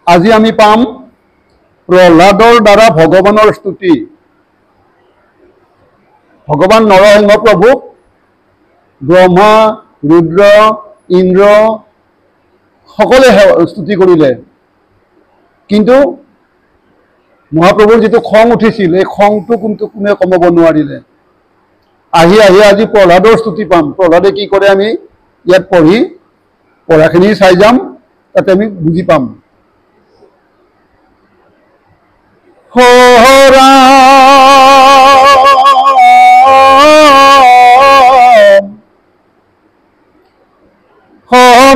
আজি আমি পাম প্ৰহ্লাদৰ দ্বাৰা ভগৱানৰ স্তুতি। ভগৱান নৰসিংহ প্ৰভুক ব্ৰহ্মা, ৰুদ্ৰ, ইন্দ্ৰ সকলে স্তুতি কৰিলে, কিন্তু মহাপ্ৰভুৰ যিটো খং উঠিছিল এই খংটো কিন্তু কোনে কমাব নোৱাৰিলে। আহি আজি প্ৰহ্লাদৰ স্তুতি পাম। প্ৰহ্লাদে কি কৰে আমি ইয়াত পঢ়ি পঢ়াখিনি চাই যাম, তাতে আমি বুজি পাম।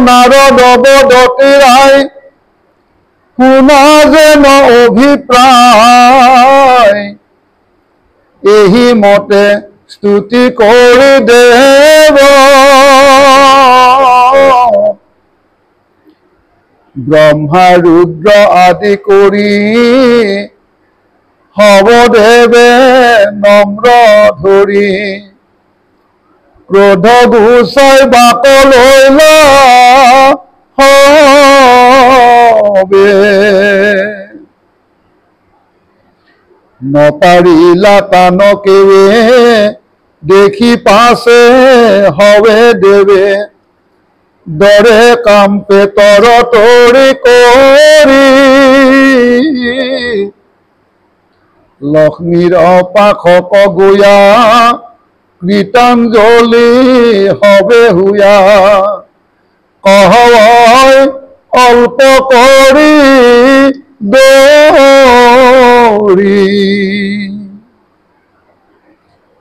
নারদ বদতি রায় শুনা যেন অভিপ্রায়, এহি মতে স্তুতি কৰি দেব ব্ৰহ্মা ৰুদ্ৰ আদি কৰি হবদেৱে নম্ৰ ধৰি, ক্ৰোধ গুচাই বাকলৈ হবে, নপাৰিলা তানকেৱে দেখি পাছে হবে দেৱে, দৰে কাম্পে তৰ তৰি কৰি, লক্ষ্মীৰ অপাশক গুয়া কৃতাঞ্জলি হবে হুয়া, কহয় অল্প কৰি দৌৰি।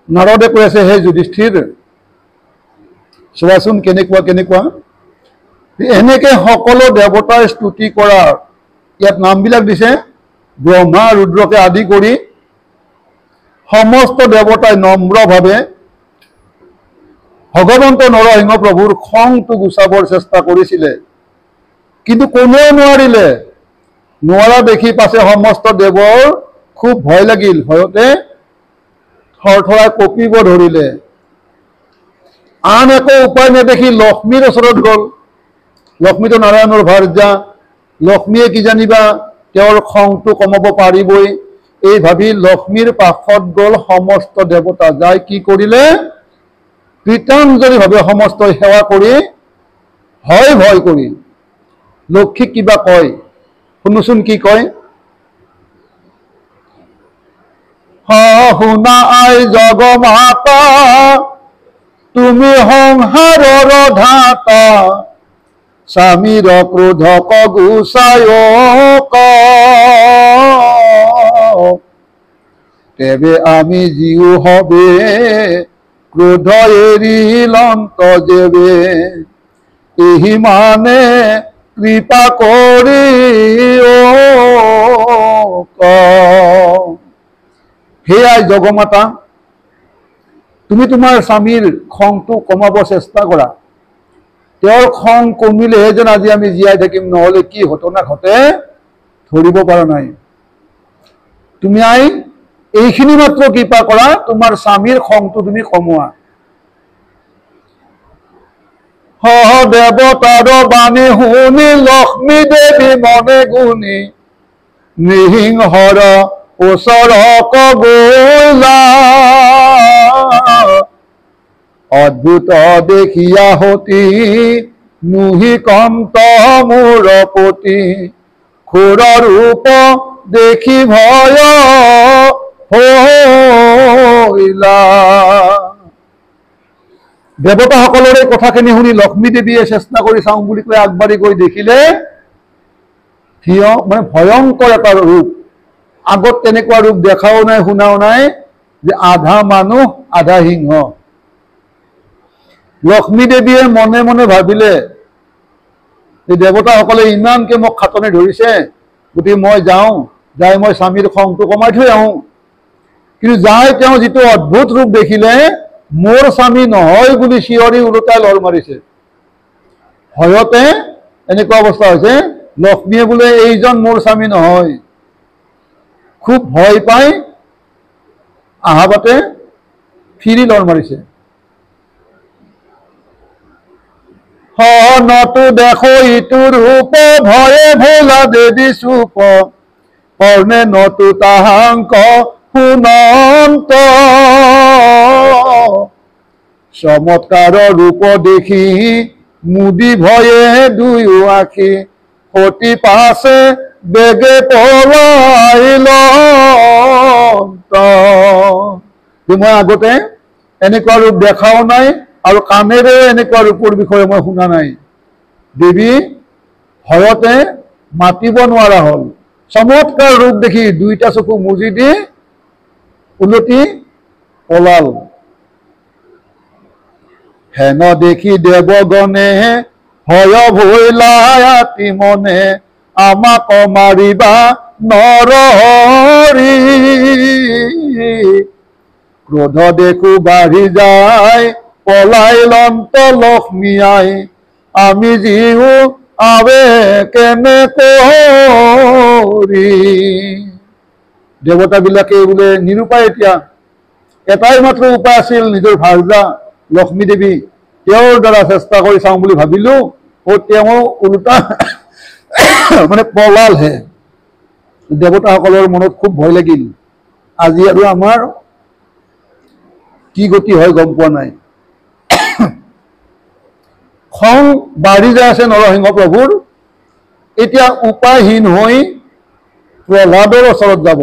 নাৰদে কৈ আছে, হে যুধিষ্ঠিৰ চোৱাচোন কেনেকুৱা এনেকে সকলো দেৱতাৰ স্তুতি কৰাৰ ইয়াত নামবিলাক দিছে। ব্ৰহ্মা ৰুদ্ৰকে আদি কৰি সমস্ত দেৱতাই নম্ৰভাৱে ভগৱন্ত নৰসিংহ প্ৰভুৰ খংটো গুচাবৰ চেষ্টা কৰিছিলে, কিন্তু কোনেও নোৱাৰিলে। নোৱাৰা দেখি পাছে সমস্ত দেৱৰ খুব ভয় লাগিল, ভয়তে থৰথৰাই কঁপিব ধৰিলে। আন একো উপায় নেদেখি লক্ষ্মীৰ ওচৰত গ'ল। লক্ষ্মীটো নাৰায়ণৰ ভাৰ্যা, লক্ষ্মীয়ে কি জানিবা তেওঁৰ খংটো কমাব পাৰিবই, এই ভাবি লক্ষ্মীৰ পাশত গ'ল সমস্ত দেৱতা। যাই কি কৰিলে, কৃতাঞ্জলিভাৱে সমস্ত সেৱা কৰি ভয় কৰি লক্ষ্মীক কিবা কয়, শুনোচোন কি কয়। শুনা আই জগমাতা, তুমি সংসাৰৰ ধাতা, স্বামীৰ ক্ৰোধক গুচায় তেবে আমি জীও হবে ক্ৰোধ এৰি লন্ত যেবে, এহি মানে কৃপা কৰি হে আই জগমাতা, তুমি তোমাৰ স্বামীৰ খংটো কমাব চেষ্টা কৰা। তেওঁৰ খং কমিলেহে যেন আজি আমি জীয়াই থাকিম, নহলে কি ঘটনা ঘটে ধৰিব পৰা নাই। তুমি আই এইখিনি মাত্ৰ কৃপা কৰা, তোমাৰ স্বামীৰ খংটো তুমি কমোৱা। দেৱতাৰ বাণী শুনি লক্ষ্মী দেৱী মনে গুণি, নৃসিংহৰ ওচৰক গলা, অদ্ভুত দেখিয়া হতি নুহি কন্ত মোৰ পতি, খুৰ ৰূপ দেখি ভয় হইলা। দেৱতাসকলৰ এই কথাখিনি শুনি লক্ষ্মী দেৱীয়ে চেষ্টা কৰি চাওঁ বুলি কৈ আগবাঢ়ি গৈ দেখিলে মানে ভয়ংকৰ এটা ৰূপ। আগত তেনেকুৱা ৰূপ দেখাও নাই, শুনাও নাই, যে আধা মানুহ আধা সিংহ। লক্ষ্মী দেৱীয়ে মনে মনে ভাবিলে যে দেৱতাসকলে ইমানকে মোক খাটনি ধৰিছে, গতিকে মই যাওঁ, যাই মই স্বামীৰ খংটো কমাই থৈ আহোঁ। কিন্তু যাই তেওঁ যিটো অদ্ভুত ৰূপ দেখিলে, মোৰ স্বামী নহয় বুলি চিঞৰি ওলোটাই লৰ মাৰিছে। ভয়তে এনেকুৱা অৱস্থা হৈছে, লক্ষ্মীয়ে বোলে এইজন মোৰ স্বামী নহয়। খুব ভয় পাই আহা বাটে ফিৰি লৰ মাৰিছে। নতু দেখো ইটো ৰূপ ভয়ে ভোলা দেৱী চুপ কৰ্ণে নতু তাহাংক সুনন্ত চমৎকাৰৰ ৰূপ দেখি মুদি ভয়ে দুয়ো আখি সতি পাছে বেগে পলাইল মই আগতে এনেকুৱা ৰূপ দেখাও নাই আৰু কাণেৰে এনেকুৱা ৰূপৰ বিষয়ে মই শুনা নাই দেৱী ভয়তে মাতিব নোৱাৰা হ'ল চমৎকাৰ ৰূপ দেখি দুইটা চকু মুজি দি উলটি পলাল হেন দেখি দেৱগণে ভয় ভৈলায়াতি মনে আমাক মাৰিবা নৰহৰি ক্ৰোধ দেখো বাঢ়ি যায় পলাইলন্ত লক্ষ্মী আই আমি জীও আবে কেনে কৰি দেৱতাবিলাকে বোলে নিৰুপায় এতিয়া এটাই মাত্ৰ উপায় আছিল নিজৰ ভাৰ্যা লক্ষ্মী দেৱী তেওঁৰ দ্বাৰা চেষ্টা কৰি চাওঁ বুলি ভাবিলো তেওঁ ওলোটা মানে পলালহে দেৱতাসকলৰ মনত খুব ভয় লাগিল আজি আৰু আমাৰ কি গতি হয় গম পোৱা নাই খং বাঢ়ি যায় আছে নৰসিংহ প্ৰভুৰ এতিয়া উপায়হীন হৈ প্ৰহ্লাদৰ ওচৰত যাব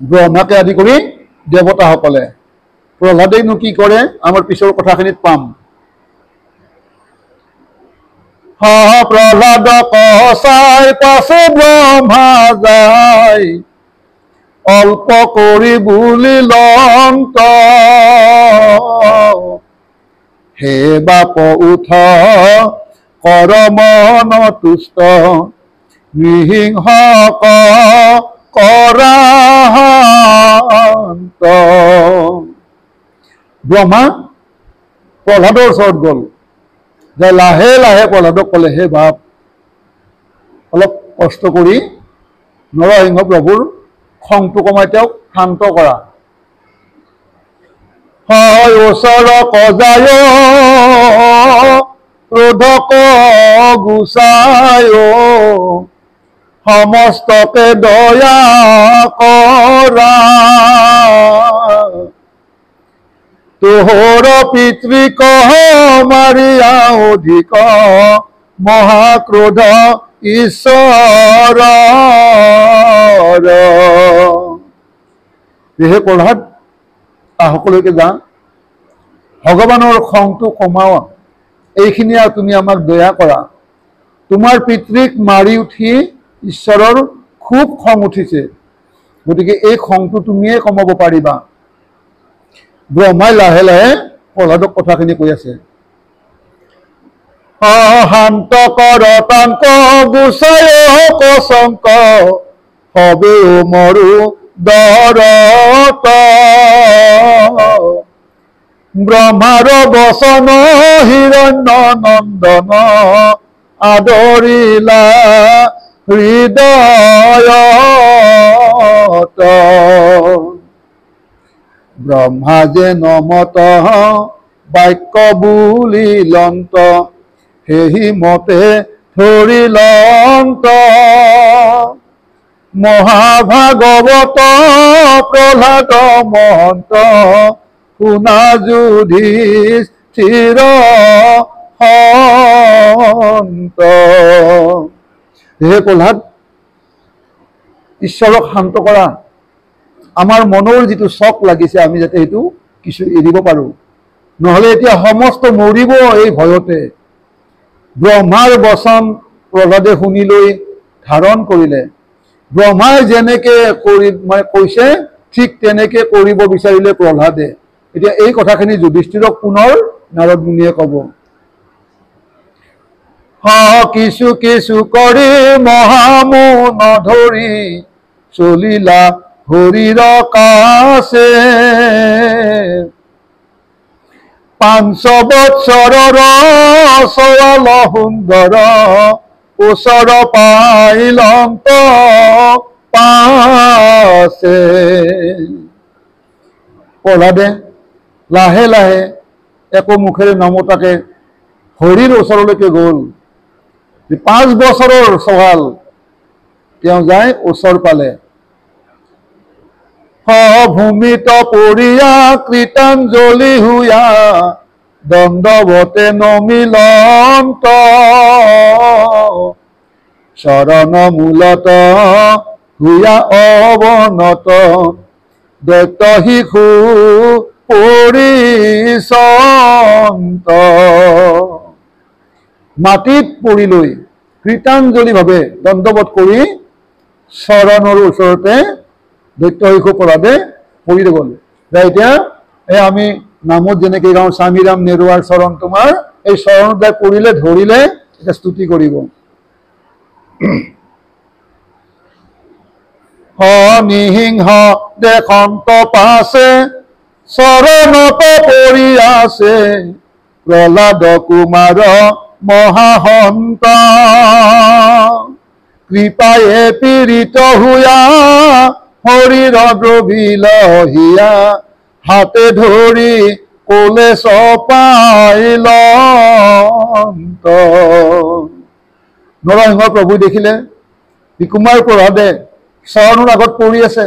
ব্ৰহ্মাকে আদি কৰি দেৱতাসকলে প্ৰহ্লাদেনো কি কৰে আমাৰ পিছৰ কথাখিনিত পাম প্ৰহ্লাদ কচাই পাছে ব্ৰহ্মা যায় অল্প কৰি বুলি লন্ত হে বাপ উঠ কৰ মন তুষ্ট নৃসিংহ কৰান্ত ব্ৰহ্মা প্ৰহ্লাদৰ ওচৰত গ'ল যে লাহে লাহে প্ৰহ্লাদক ক'লে হে বাপ অলপ কষ্ট কৰি নৰসিংহ প্ৰভুৰ খংটো কমাই তেওঁক শান্ত কৰা হয় ওচৰ কজায় ক্ৰোধক গুচায় সমস্তকে দয়া কৰা তোহৰ পিতৃক মাৰিয়া অধিক মহাক্ৰোধ ঈশ্বৰ হে প্ৰহ্লাদ সকলোকে যা ভগৱানৰ খংটো কমাওয়া এইখিনি আৰু তুমি আমাক দয়া কৰা তোমাৰ পিতৃক মাৰি উঠি ঈশ্বৰৰ খুব খং উঠিছে গতিকে এই খংটো তুমিয়ে কমাব পাৰিবা ব্ৰহ্মাই লাহে লাহে প্ৰহ্লাদক কথাখিনি কৈ আছে শান্ত কৰ তাংক গুচায় কচংক হবে মৰু দৰত ব্ৰহ্মাৰ বচন হিৰণ্য নন্দন আদৰিলা হৃদয়ত ব্ৰহ্মা যে নমত বাক্য বুলি লন্ত সেই মতে ধৰিলন্ত মহাভাগৱত প্ৰহ্লাদ মহন্ত শুনা যুধিষ্ঠিৰ হন্ত হে প্ৰহ্লাদ ঈশ্বৰক শান্ত কৰা আমাৰ মনৰ যিটো চক লাগিছে আমি যাতে এইটো কিছু এৰিব পাৰোঁ নহ'লে এতিয়া সমস্ত মৰিব এই ভয়তে ব্ৰহ্মাৰ বচন প্ৰহ্লাদে শুনি লৈ ধাৰণ কৰিলে ব্ৰহ্মাই যেনেকে কৰি মানে কৈছে ঠিক তেনেকে কৰিব বিচাৰিলে প্ৰহ্লাদে এতিয়া এই কথাখিনি যুধিষ্ঠিৰক পুনৰ নাৰদ মুনিয়ে ক'ব কিছু কিছু কৰি মহামুন ধৰি চলিলা হৰিৰ কাছে 500 বৎসৰৰ সৱাল সুন্দৰ ওচৰ পাইলন্ত পাছে প্ৰহ্লাদে লাহে লাহে একো মুখেৰে নমতাকে হৰিৰ ওচৰলৈকে গ'ল। 5 বছৰৰ চৱাল তেওঁ যাই ওচৰ পালে। ভূমিত পৰিয়া কৃতাঞ্জলি হুয়া দণ্ডৱতে নমিলন্ত চৰণ মূলত হুয়া অৱনত দৈত্য শিশু পৰিচন্ত। মাটিত পৰি লৈ কৃতাঞ্জলি ভাৱে দণ্ডৱত কৰি চৰণৰ ওচৰতে দৈত্য শিশু প্ৰহ্লাদে পৰি গ'ল। এতিয়া আমি নামত যেনেকৈ গাওঁ স্বামীৰাম নেৰুৱাৰ চৰণ তোমাৰ, এই চৰণত পৰিলে ধৰিলে এতিয়া স্তুতি কৰিব। নিহিংস দেশন্ত পাছে চৰণত পৰি আছে প্ৰহ্লাদ কুমাৰ মহাসন্ত। কৃপায়ে পীড়িত হুয়া হৰিৰ দ্ৰবিল হিয়া হাতে ধৰি কোলে চপাইল। নৰসিংহ প্ৰভু দেখিলে কুমাৰ প্ৰহ্লাদে চৰণৰ আগত পৰি আছে।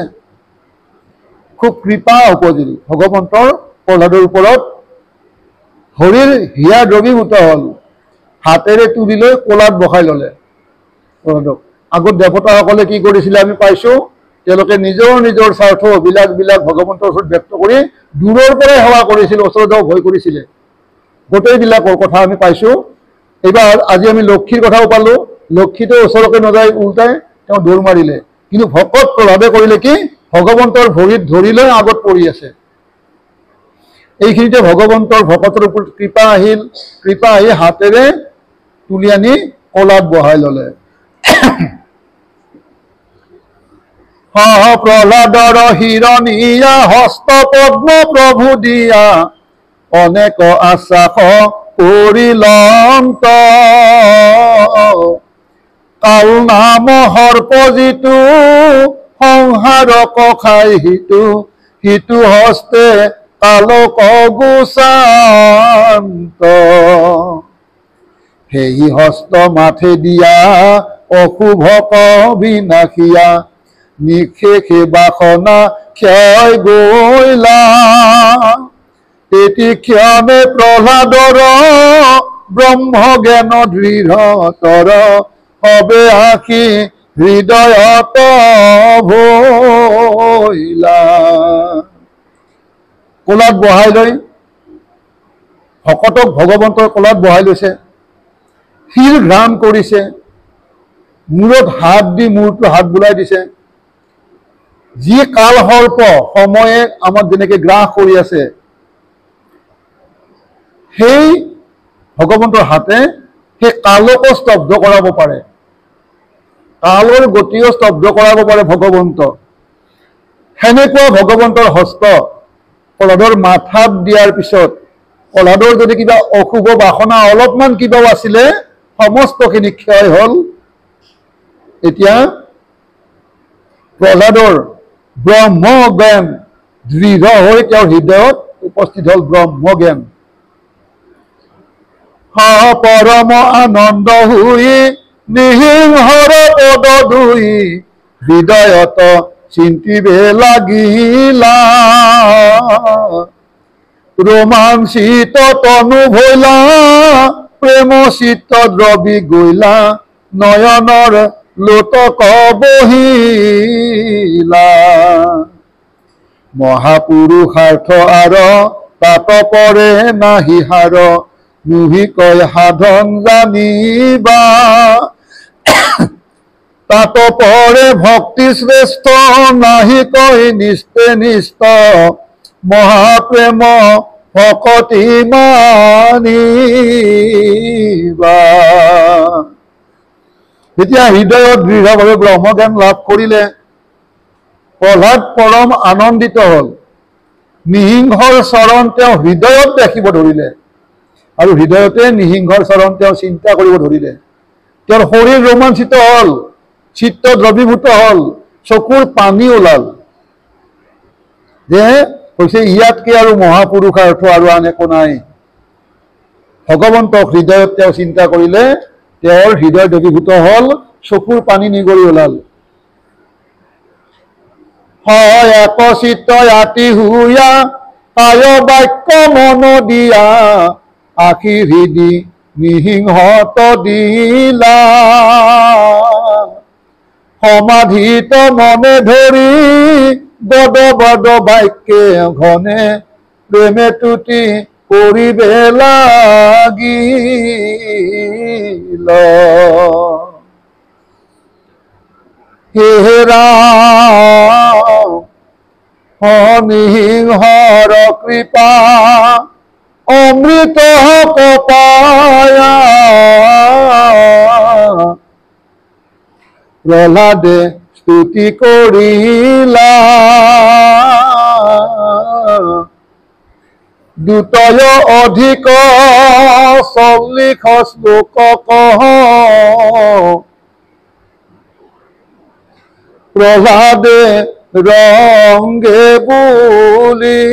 খুব কৃপা উপজিল ভগৱন্তৰ প্ৰহ্লাদৰ ওপৰত। হৰিৰ হিয়া দ্ৰৱীভূত হ'ল, হাতেৰে তুলি লৈ কোলাত বহাই ল'লে প্ৰহ্লাদক। আগত দেৱতাসকলে কি কৰিছিলে আমি পাইছোঁ, তেওঁলোকে নিজৰ নিজৰ স্বাৰ্থ অভিলাষবিলাক ভগৱন্তৰ ওচৰত ব্যক্ত কৰি দূৰৰ পৰাই সেৱা কৰিছিল, ওচৰত যাব ভয় কৰিছিলে। গোটেইবিলাকৰ কথা আমি পাইছোঁ। এইবাৰ আজি আমি লক্ষীৰ কথাও পালোঁ। লক্ষীটো ওচৰকে নাযায়, উল্টাই তেওঁ দৌৰ মাৰিলে। কিন্তু ভকত প্ৰহ্লাদে কৰিলে কি, ভগৱন্তৰ ভৰিত ধৰি লৈ আগত পৰি আছে। এইখিনিতে ভগৱন্তৰ ভকতৰ ওপৰত কৃপা আহিল। কৃপা আহি হাতেৰে তুলি আনি কোলাত বহাই ল'লে। প্ৰহ্লাদৰ হিৰণীয়া হস্ত পদ্ম প্ৰভু দিয়া অনেক আশ্বাস কৰিলন্ত। কাল নাম সৰ্প যিটো সংহাৰক খাই সিটো, সিটো হস্তে কালক গোচান্ত। সেই হস্ত মাথে দিয়া অশুভক বিনাশিয়া নিশেষে বাসনা ক্ষয় গৈলা। এটি ক্ষণে প্ৰহ্লাদৰ ব্ৰহ্ম জ্ঞান দৃঢ়তৰ হবে আশী হৃদয়ত ভৈলা। কোলাত বহাই লৈ ভকতক ভগৱন্তৰ কোলাত বহাই লৈছে। শিৰ ঘ্ৰাণ কৰিছে, মূৰত হাত দি মূৰটো হাত বুলাই দিছে। যি কাল সৰ্প সময়ে আমাক যেনেকৈ গ্ৰাস কৰি আছে, সেই ভগৱন্তৰ হাতে সেই কালকো স্তব্ধ কৰাব পাৰে, কালৰ গতিও স্তব্ধ কৰাব পাৰে ভগৱন্ত। সেনেকুৱা ভগৱন্তৰ হস্ত প্ৰহ্লাদৰ মাথাত দিয়াৰ পিছত প্ৰহ্লাদৰ যদি কিবা অশুভ বাসনা অলপমান কিবাও আছিলে সমস্তখিনি ক্ষয় হ'ল। এতিয়া প্ৰহ্লাদৰ ব্ৰহ্ম জ্ঞান দৃঢ় হৈ তেওঁৰ হৃদয়ত উপস্থিত হ'ল ব্ৰহ্ম জ্ঞান। পৰম আনন্দ হুই নিহিংহৰ পদ ধুই হৃদয়ত চিন্তিবে লাগিলা। ৰোমাঞ্চিত তনু ভৈলা প্ৰেম চিত্ত দ্ৰবী গৈলা নয়নৰ লোতক বহিলা। মহাপুৰুষাৰ্থ আৰ তাত পৰে নাহি হাৰ নুহি কয় সাধন জানিবা। তাত পৰে ভক্তি শ্ৰেষ্ঠ নাহি কয় নিস্তে নিষ্ঠ মহাপ্ৰেম ভকতি মানিবা। যেতিয়া হৃদয়ত দৃঢ়ভাৱে ব্ৰহ্মজ্ঞান লাভ কৰিলে প্ৰহ্লাদ পৰম আনন্দিত হ'ল। নিহিংসৰ চৰণ তেওঁ হৃদয়ত দেখিব ধৰিলে আৰু হৃদয়তে নিহিংসৰ চৰণ তেওঁ চিন্তা কৰিব ধৰিলে। তেওঁৰ শৰীৰ ৰোমাঞ্চিত হ'ল, চিত্ত দ্ৰৱীভূত হ'ল, চকুৰ পানী ওলাল যে কৈছে ইয়াতকে আৰু মহাপুৰুষাৰ্থ আৰু আন একো নাই। ভগৱন্তক হৃদয়ত তেওঁ চিন্তা কৰিলে, তেওঁৰ হৃদয় দ্ৰৱীভূত হ'ল, চকুৰ পানী নিগৰি ওলাল। হয় একচিত আতি হুয়া কায় বাক্য মন দিয়া, আখি হৃদি নিহিংহত দিলা। সমাধিত মনে ধৰি বদ বদ বাক্যে ঘনে, প্ৰেমে তুতি কৰিবে লাগিল। হে ৰাম নিহিংহৰ কৃপা, অমৃত কপায়া। প্ৰহ্লাদে স্তুতি কৰিলা, দুতয় অধিক 40 শ্লোক কহ। প্ৰহ্লাদে ৰংগে বুলিলা।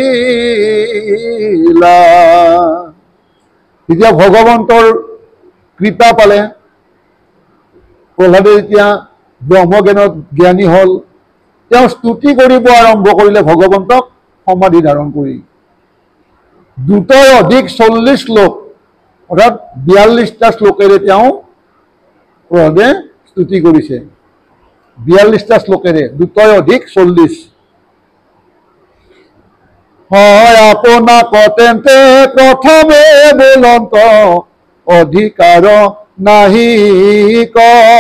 যেতিয়া ভগৱন্তৰ কৃপা পালে, প্ৰহ্লাদে যেতিয়া ব্ৰহ্মজ্ঞানত জ্ঞানী হ'ল, তেওঁ স্তুতি কৰিব আৰম্ভ কৰিলে ভগৱন্তক সমাধি ধাৰণ কৰি। দুটাই অধিক 40 শ্লোক অৰ্থাৎ 42টা শ্লোকেৰে তেওঁ প্ৰহ্লাদে স্তুতি কৰিছে। 42টা শ্লোকেৰে, দুটাই অধিক 40। হয় আপোনাক তেন্তে প্ৰথমে বোলন্ত, অধিকাৰ নাহি কয়।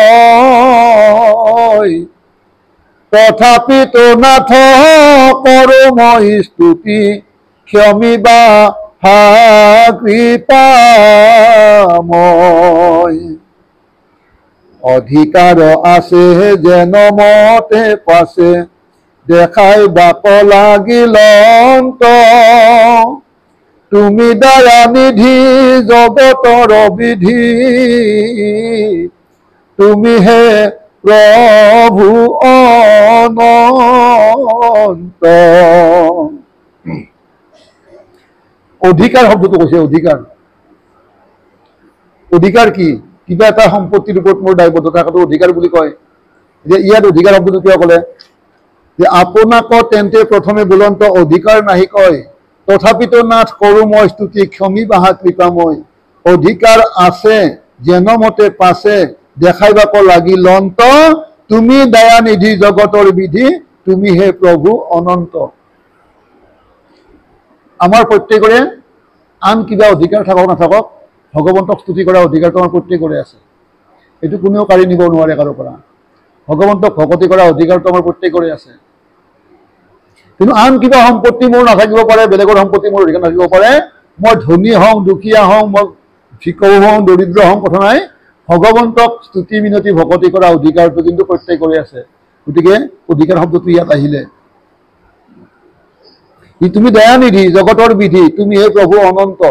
তথাপিতো নাথ কৰো মই স্তুতি, ক্ষমিবা হা কৃপাময়। অধিকাৰ আছে যেন মতে পাছে, দেখাই বাক লাগিল অন্ত। তুমি দয়া নিধি জগতৰ বিধি, তুমি হে প্ৰভু অনন্ত। অধিকাৰ শব্দটো কৈছে, অধিকাৰ। অধিকাৰ কি? কিবা এটা সম্পত্তিৰ ওপৰত মোৰ দায়বদ্ধতা থকাটো অধিকাৰ বুলি কয়। যে ইয়াত অধিকাৰ শব্দটো কিয় ক'লে? যে আপোনাক তেন্তে প্ৰথমে বোলন্ত, অধিকাৰ নাহি কয়। তথাপিতো নাথ কৰো মই স্তুতি, ক্ষমিবাহা কৃপাময়। অধিকাৰ আছে যেন মতে পাছে, দেখাইবাক লাগিল অন্ত। তুমি দয়ানিধি জগতৰ বিধি, তুমি হে প্ৰভু অনন্ত। আমাৰ প্ৰত্যেকৰে আন কিবা অধিকাৰ থাকক নাথাকক, ভগৱন্তক স্তুতি কৰা অধিকাৰটো আমাৰ প্ৰত্যেকৰে আছে। এইটো কোনেও কাঢ়ি নিব নোৱাৰে কাৰো পৰা। ভগৱন্তক ভকতি কৰা অধিকাৰটো আমাৰ প্ৰত্যেকৰে আছে। কিন্তু আন কিবা সম্পত্তি মোৰ নাথাকিব পাৰে, বেলেগৰ সম্পত্তি মোৰ অধিকাৰ নাথাকিব পাৰে। মই ধনী হওঁ, দুখীয়া হওঁ, মই ভিক্ষু হওঁ, দৰিদ্ৰ হওঁ, কথা নাই। ভগৱন্তক স্তুতি মিনতি ভকতি কৰা অধিকাৰটো কিন্তু প্ৰত্যেকৰে আছে। গতিকে অধিকাৰ শব্দটো ইয়াত আহিলে। তুমি দয়ানিধি জগতৰ বিধি, তুমি হে প্ৰভু অনন্ত।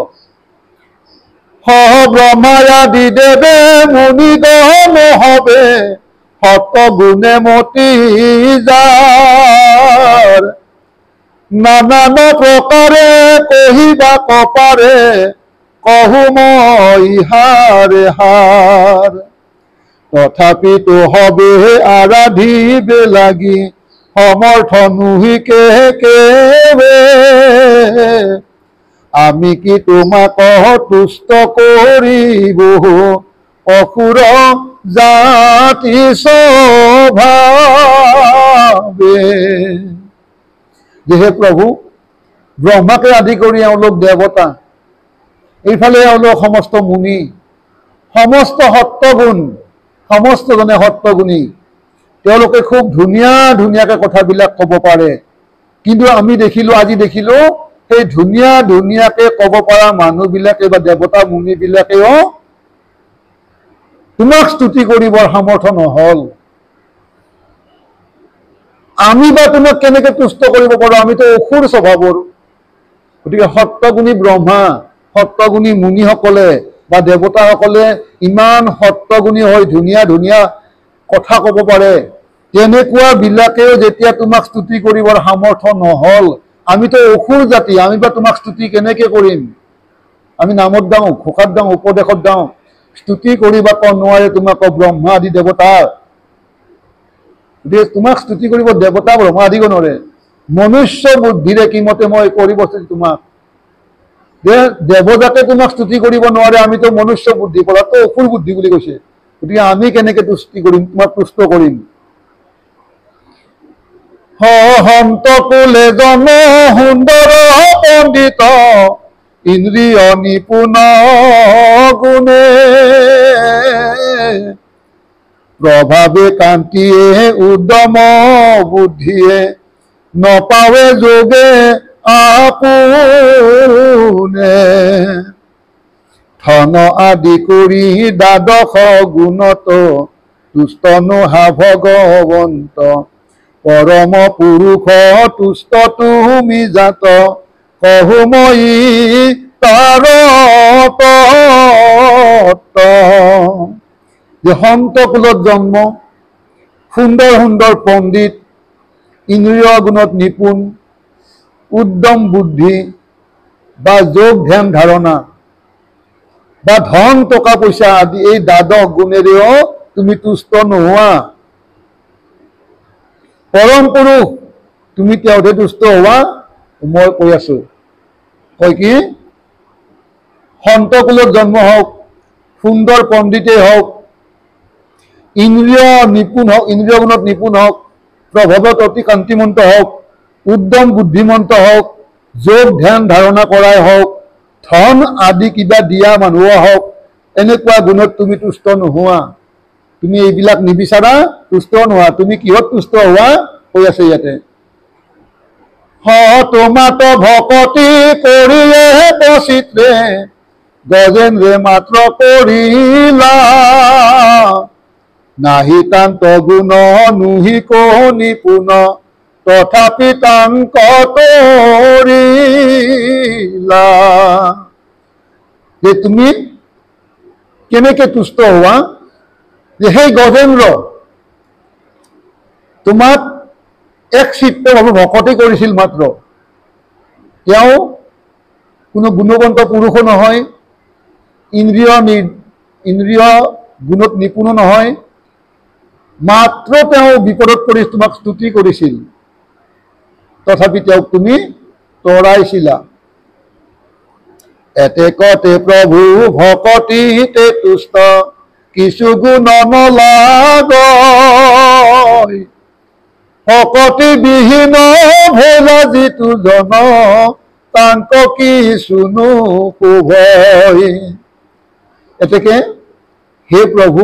ব্ৰহ্মায়াদি দেৱে মুনি গণ হবে, সত গুণে মতি যাৰ। নানান প্ৰকাৰে কহিবা কপাৰে, কহো মই হাৰে হাৰ। তথাপিতো হবে আৰাধিবে লাগি, সমৰ্থ নুহিকে কেবে। আমি কি তোমাক তুষ্ট কৰিব, অসুৰ জাতি স্বভাৱে। যে হে প্ৰভু, ব্ৰহ্মাকে আদি কৰি এওঁলোক দেৱতা, এইফালে এওঁলোক সমস্ত মুনি, সমস্ত সত্যগুণ, সমস্তজনে সত্যগুণী। তেওঁলোকে খুব ধুনীয়া ধুনীয়াকে কথাবিলাক ক'ব পাৰে। কিন্তু আমি দেখিলো, আজি দেখিলো, সেই ধুনীয়া ধুনীয়াকে ক'ব পৰা মানুহবিলাকে বা দেৱতা মুনিবিলাকেও তোমাক স্তুতি কৰিবৰ সামৰ্থ্য নহল। আমি বা তোমাক কেনেকে তুষ্ট কৰিব পাৰো? আমিতো অসুৰ স্বভাৱৰ। গতিকে সত্যগুণী ব্ৰহ্মা, সত্যগুণী মুনিসকলে বা দেৱতাসকলে ইমান সত্যগুণী হৈ ধুনীয়া ধুনীয়া কথা ক'ব পাৰে, তেনেকুৱা বিলাকেও যেতিয়া তোমাক স্তুতি কৰিবৰ সামৰ্থ্য নহল, আমিতো অসুৰ জাতি, আমি বা তোমাক স্তুতি কেনেকে কৰিম? আমি নামত যাওঁ, ঘোষাত যাওঁ, উপদেশত যাওঁ, স্তুতি কৰিব নোৱাৰে তোমাক ব্ৰহ্মা আদি দেৱতাৰ। গতিকে তোমাক স্তুতি কৰিব দেৱতা ব্ৰহ্মা আদি নোৱাৰে। মনুষ্য বুদ্ধিৰে কি মতে মই কৰিব তোমাক। যে দেৱতাকে তোমাক স্তুতি কৰিব নোৱাৰে, আমিতো মনুষ্য বুদ্ধি, পৰাতো অসুৰ বুদ্ধি বুলি কৈছে। গতিকে আমি কেনেকে তুষ্টি কৰিম, তোমাক তুষ্ট কৰিম। হন্ত কুলে জন সুন্দৰ পণ্ডিত, ইন্দ্ৰিয় নিপুণ গুণে, প্ৰভাৱে কান্তিয়ে উদ্যম বুদ্ধিয়ে, নপাৱে যোগে আপোনে, ধন আদি কৰি দ্বাদশ গুণত, তুষ্ট নোহা ভগৱন্ত, পৰম পুৰুষ তুষ্ট তুমি জাত, কহু মই তাৰ তত্ত্ব। যে সন্ত কুলত জন্ম, সুন্দৰ সুন্দৰ পণ্ডিত, ইন্দ্ৰিয় গুণত নিপুণ, উদ্যম বুদ্ধি বা যোগ ধ্যান ধাৰণা বা ধন টকা পইচা আদি এই দ্বাদশ গুণেৰেও তুমি তুষ্ট নোহোৱা। পৰম পুৰুষ তুমি তেওঁতহে তুষ্ট হোৱা। মই কৈ আছো, কয় কি সন্ত কুলত জন্ম হওক, সুন্দৰ পণ্ডিতেই হওক, ইন্দ্ৰিয় নিপুণ হওক, ইন্দ্ৰিয় গুণত নিপুণ হওক, প্ৰভাৱত অতি কান্তিমন্ত হওক, উদ্যম বুদ্ধিমন্ত হওক, যোগ ধ্যান ধাৰণা কৰাই হওক, ধন আদি কিবা দিয়া মানুহ হওক, এনেকুৱা গুণত তুমি তুষ্ট নোহোৱা। তুমি এইবিলাক নিবিচাৰা, তুষ্ট নোহোৱা। তুমি কিহত তুষ্ট হোৱা কৈ আছে ইয়াতে। তোমাত ভকতি কৰিয়ে বচিত্ৰে, গজেন্দ্ৰে মাত্ৰ কৰিলা, নাহি তান্ত গুণ নুহি কো নিপুণ, তথাপি তাংক তৰিলা। যে তুমি কেনেকে তুষ্ট হোৱা। যে সেই গজেন্দ্ৰ তোমাক এক চিত্তভাৱে ভকতি কৰিছিল মাত্ৰ। তেওঁ কোনো গুণৱন্ত পুৰুষো নহয়, ইন্দ্ৰিয় গুণত নিপুণো নহয়, মাত্ৰ তেওঁ বিপদত পৰি তোমাক স্তুতি কৰিছিল, তথাপি তেওঁক তুমি তৰাইছিলা। এতেকতে প্ৰভু ভকতিতে তুষ্ট, কিছু গুণ নলাগয়, ভকতি বিহীন ভোলা যিটো জন, তাংক কিছুনো শুভয়। এতেকে হে প্ৰভু,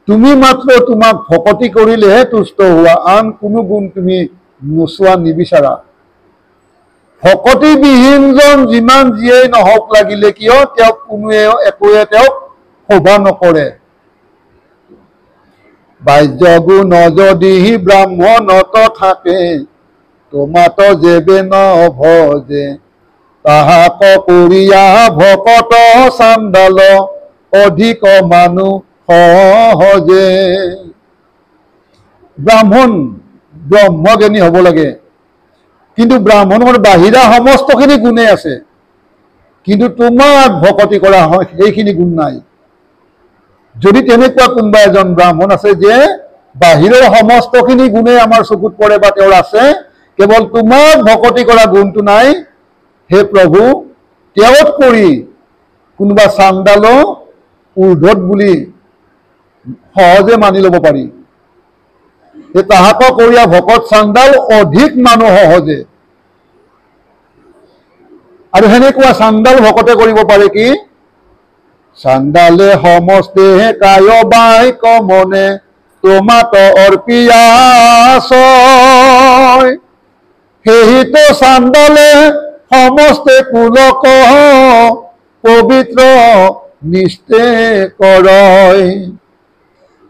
তুমি মাত্ৰ তোমাক ভকতি কৰিলেহে তুষ্ট হোৱা, আন কোনো গুণ তুমি নোচোৱা, নিবিচাৰা। ভকতি বিহীনজন যিমান যিয়েই নহওক লাগিলে কিয়, তেওঁক কোনোৱে একোৱে তেওঁক শোভা নকৰে। বাহ্য গুণ যদি ব্ৰাহ্মণত থাকে, তোমাত যেবে নভজে, তাহাক কৰিয়া ভকত চাণ্ডাল, অধিক মানুহ সহজে। ব্ৰাহ্মণ ব্ৰহ্মজ্ঞানী হ'ব লাগে, কিন্তু ব্ৰাহ্মণৰ বাহিৰা সমস্তখিনি গুণে আছে, কিন্তু তোমাক ভকতি কৰা হয় সেইখিনি গুণ নাই। যদি তেনেকুৱা কোনোবা এজন ব্ৰাহ্মণ আছে যে বাহিৰৰ সমস্তখিনি গুণে আমাৰ চকুত পৰে বা তেওঁৰ আছে, কেৱল তোমাক ভকতি কৰা গুণটো নাই, হে প্ৰভু তেওঁত কৰি কোনোবা চাণ্ডালো ঊৰ্ধত বুলি সহজে মানি ল'ব পাৰি। তাহাক কৰিয়া ভকত চাণ্ডাল, অধিক মানুহ সহজে। আৰু সেনেকুৱা চাণ্ডাল ভকতে কৰিব পাৰে কি, চাণ্ডালে সমস্তে কায় বাক্য মনে, তোমাত অৰ্পিয়াছয়, সেহিত চাণ্ডালে সমস্তে কুলক, পবিত্ৰ নিষ্ঠে কৰয়।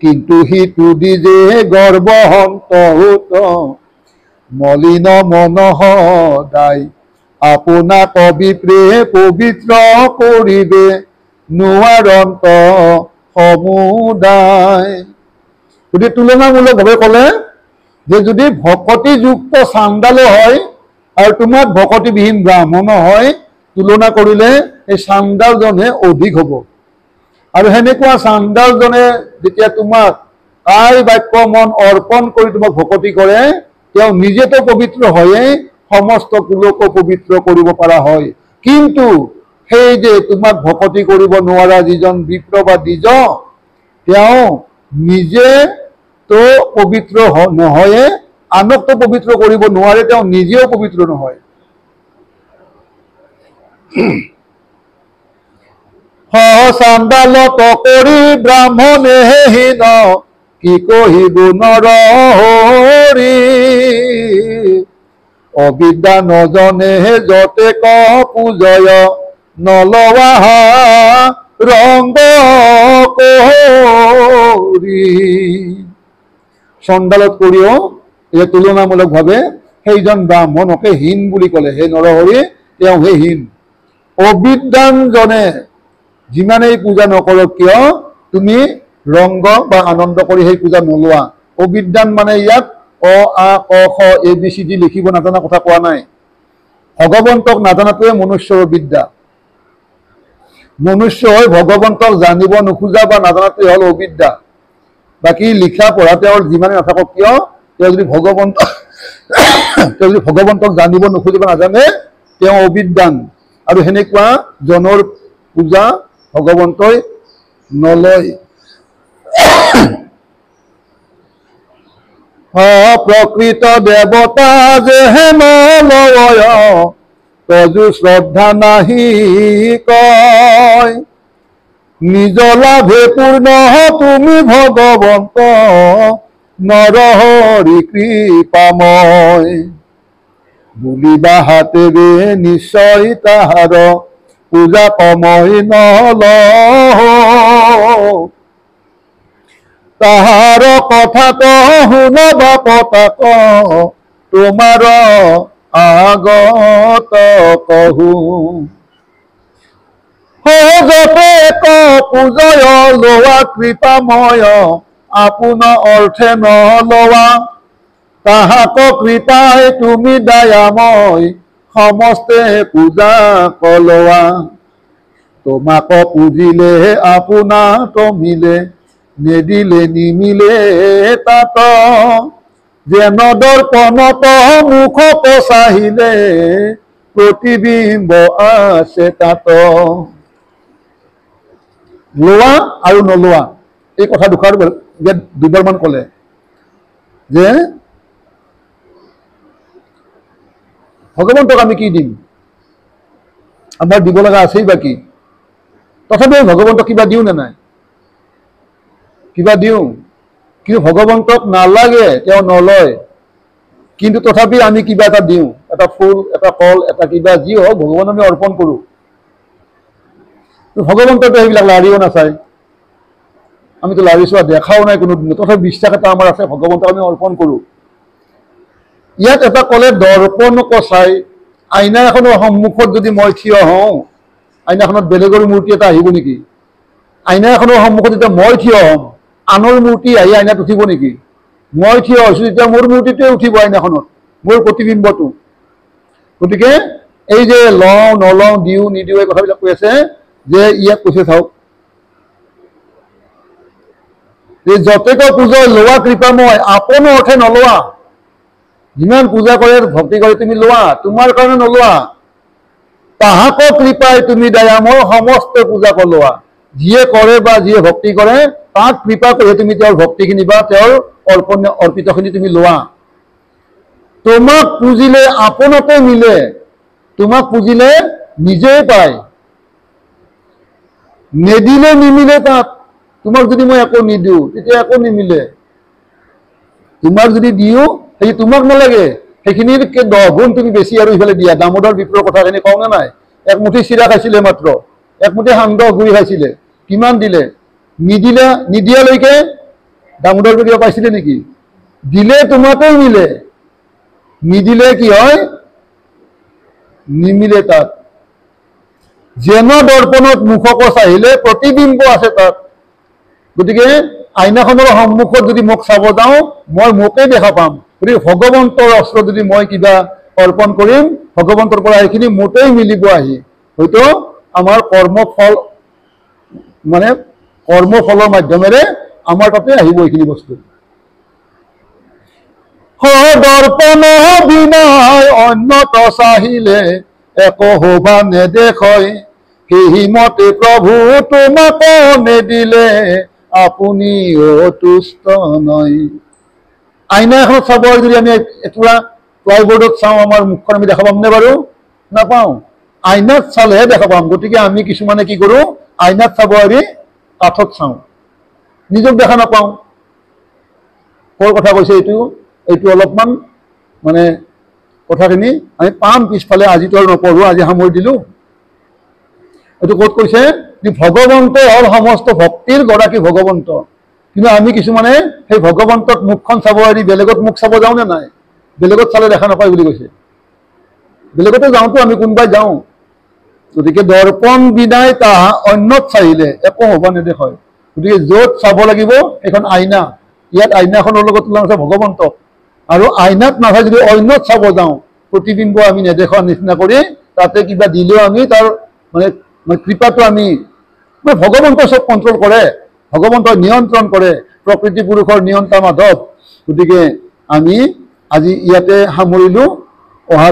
কিন্তু সিটো দিজে গৰ্বহন্ত হোত, মলিন মন সদায়, আপোনাক বিপ্ৰে পবিত্ৰ কৰিবে, নোৱাৰন্ত সমুদায়। গতিকে তুলনামূলকভাৱে ক'লে যে যদি ভকতিযুক্ত চাণ্ডালো হয় আৰু তোমাক ভকতিবিহীন ব্ৰাহ্মণো হয়, তুলনা কৰিলে এই চাণ্ডালজনে অধিক হ'ব। আৰু সেনেকুৱা চাণ্ডালজনে যেতিয়া তোমাক কায় বাক্য মন অৰ্পণ কৰি তোমাক ভকতি কৰে, তেওঁ নিজেতো পবিত্ৰ হয়ে সমস্ত কুলকো পবিত্ৰ কৰিব পৰা হয়। কিন্তু সেই যে তোমাক ভকতি কৰিব নোৱাৰা যিজন বিপ্ৰ বা দ্বিজ, তেওঁ নিজে তো পবিত্ৰ নহয়ে, আনকতো পবিত্ৰ কৰিব নোৱাৰে, তেওঁ নিজেও পবিত্ৰ নহয়। চাণ্ডালত কৰি ব্ৰাহ্মণে হীন, কি কহিব নৰহৰি। অবিদ্যা নজনে যতে ক পূজয়, নলৱা ৰংগ কৰি। চণ্ডালত কৰিও এই তুলনামূলকভাৱে সেইজন ব্ৰাহ্মণকে হীন বুলি ক'লে। হে নৰহৰি, তেওঁ হে হীন। অবিদ্বানজনে যিমানেই পূজা নকৰক কিয় তুমি ৰংগ বা আনন্দ কৰি সেই পূজা নোলোৱা। অবিদ্বান মানে ইয়াত অ আ ক খ ABCD লিখিব নাজানা কথা কোৱা নাই। ভগৱন্তক নাজানাটোৱে মনুষ্যৰ বিদ্যা। মনুষ্যই ভগৱন্তক জানিব নোখোজা বা নাজানাটোৱে হ'ল অবিদ্যা। বাকী লিখা পঢ়া তেওঁৰ যিমানে নাথাকক কিয়, তেওঁ যদি ভগৱন্তক জানিব নোখোজে বা নাজানে, তেওঁ অবিদ্বান। আৰু সেনেকুৱা জনৰ পূজা ভগৱন্তই নলয়। প্ৰকৃত দেৱতা যেহে নলয়, তজু শ্ৰদ্ধা নাহি কয়। নিজ লাভে পূৰ্ণ তুমি ভগৱন্ত, নৰহৰি কৃপাময়। বুলিবা হাতেৰে নিশ্চয় তাহাৰ, পূজা কময় নলয়। তাহাৰ কথাত শুনবা পতাক, তোমাৰ আগত কহো। সহজতে ক পূজয় লোৱা কৃপাময়, আপোন অৰ্থে নলোৱা। তাহাক কৃপাই তুমি দয়াময়, সমস্তে পূজা কলোৱা। তোমাক পুজিলে আপোনা তমিলে, নেদিলে নিমিলে তাত। যেন দৰ্পণত মুখত চাহিলে, প্ৰতিবিম্ব আছে তাত। লোৱা আৰু নলোৱা এই কথা দুবাৰমান ক'লে যে ভগৱন্তক আমি কি দিম, আমাৰ দিব লগা আছেই বাকী। তথাপিও ভগৱন্তক কিবা দিওঁ নে নাই? কিবা দিওঁ। কিন্তু ভগৱন্তক নালাগে, তেওঁ নলয়। কিন্তু তথাপি আমি কিবা এটা দিওঁ, এটা ফুল, এটা কল, এটা কিবা যি হওক ভগৱান আমি অৰ্পণ কৰোঁ। ভগৱন্ততো সেইবিলাক লাৰিও নাচায়, আমিতো লাৰি চোৱা দেখাও নাই কোনোদিন। তথাপি বিশ্বাস এটা আমাৰ আছে, ভগৱন্তক আমি অৰ্পণ কৰোঁ। ইয়াত এটা ক'লে দৰ্পণক চাই। আইনা এখনৰ সন্মুখত যদি মই থিয় হওঁ, আইনাখনত বেলেগৰ মূৰ্তি এটা আহিব নেকি? আইনা এখনৰ সন্মুখত যেতিয়া মই থিয় হ'ম, আনৰ মূৰ্তি আহি আইনাত উঠিব নেকি? মই থিয় হৈছোঁ যেতিয়া মোৰ মূৰ্তিটোৱে উঠিব আইনাখনত, মোৰ প্ৰতিবিম্বটো। গতিকে এই যে লওঁ নলওঁ, দিওঁ নিদিওঁ এই কথাবিলাক কৈ আছে, যে ইয়াত কৈছে চাওক, যে যতেক পূজা লোৱা কৃপাময়, আপোন অৰ্থে নলোৱা। যিমান পূজা কৰে ভক্তি কৰে তুমি লোৱা, তোমাৰ কাৰণে নলোৱা। তাহাক কৃপাই তুমি দয়াময়, সমস্ত পূজা কলোৱা। যিয়ে কৰে বা যিয়ে ভক্তি কৰে তাক কৃপা কৰি তুমি তেওঁৰ ভক্তিখিনি বা তেওঁৰ অৰ্পিতখিনি তুমি লোৱা। তোমাক পুজিলে আপোনতে মিলে, তোমাক পুজিলে নিজেই পায়, নেদিলে নিমিলে তাত। তোমাক যদি মই একো নিদিওঁ তেতিয়া একো নিমিলে। তোমাক যদি দিওঁ সেই তোমাক নালাগে, সেইখিনিৰ 10 গুণ তুমি বেছি আৰু ইফালে দিয়া। দামোদৰ বিপ্ৰৰ কথাখিনি কওঁ নে নাই? একমুঠি চিৰা খাইছিলে মাত্ৰ, একমুঠি সান্দহ গুৰি খাইছিলে, কিমান দিলে? নিদিয়ালৈকে দামোদৰ কিবা পাইছিলে নেকি? দিলে তোমাতেই মিলে, নিদিলে কি হয়? নিমিলে তাত। যেন দৰ্পণত মুখক চাহিলে, প্ৰতিবিম্ব আছে তাত। গতিকে আইনাখনৰ সন্মুখত যদি মোক চাব যাওঁ, মই মোকেই দেখা পাম। গতিকে ভগৱন্তৰ অস্ত্ৰ যদি মই কিবা অৰ্পণ কৰিম, ভগৱন্তৰ পৰা সেইখিনি মোতেই মিলিব আহি। হয়তো আমাৰ কৰ্মফল মানে কৰ্মফলৰ মাধ্যমেৰে আমাৰ তাতে আহিব এইখিনি বস্তু। দৰ্পণ বিনাই অন্যত চাহিলে একো শোভা নেদেখয়, সেইমতে প্ৰভু তোমাক নেদিলে আপুনি অতুষ্ট নয়। আইনা এখন চাব যদি আমি এটুকুৰা প্লাইবোৰ্ডত চাওঁ আমাৰ মুখখন আমি দেখা পামনে বাৰু? নাপাওঁ। আইনাত চালেহে দেখা পাম। গতিকে আমি কিছুমানে কি কৰোঁ, আইনাত চাব এৰি কাঠত চাওঁ, নিজক দেখা নাপাওঁ। কৰ কথা কৈছে এইটো? এইটো অলপমান মানে কথাখিনি আমি পাম পিছফালে, আজিতো আৰু নপঢ়োঁ, আজি সামৰি দিলোঁ। এইটো ক'ত কৈছে? ভগৱন্ত হ'ল সমস্ত ভক্তিৰ গৰাকী ভগৱন্ত। কিন্তু আমি কিছুমানে সেই ভগৱন্তত মুখখন চাব এৰি বেলেগত মুখ চাব যাওঁ নে নাই? বেলেগত চালে দেখা নাপায় বুলি কৈছে। বেলেগতে যাওঁতো, আমি কোনোবাই যাওঁ। গতিকে দৰ্পণ বিনাই তাহা অন্যত চাহিলে একো শোভা নেদেখয়। গতিকে য'ত চাব লাগিব সেইখন আইনা, ইয়াত আইনাখনৰ লগত তুলনা আছে ভগৱন্তক। আৰু আইনাত নাচাই যদি অন্যত চাব যাওঁ, প্ৰতিবিম্ব আমি নেদেখাৰ নিচিনা কৰি তাতে কিবা দিলেও আমি তাৰ মানে কৃপাটো আমি ভগৱন্তই চব কণ্ট্ৰল কৰে, ভগৱন্তই নিয়ন্ত্ৰণ কৰে, প্ৰকৃতি পুৰুষৰ নিয়ন্তা মাধৱ। গতিকে আমি আজি ইয়াতে সামৰিলোঁ। অহা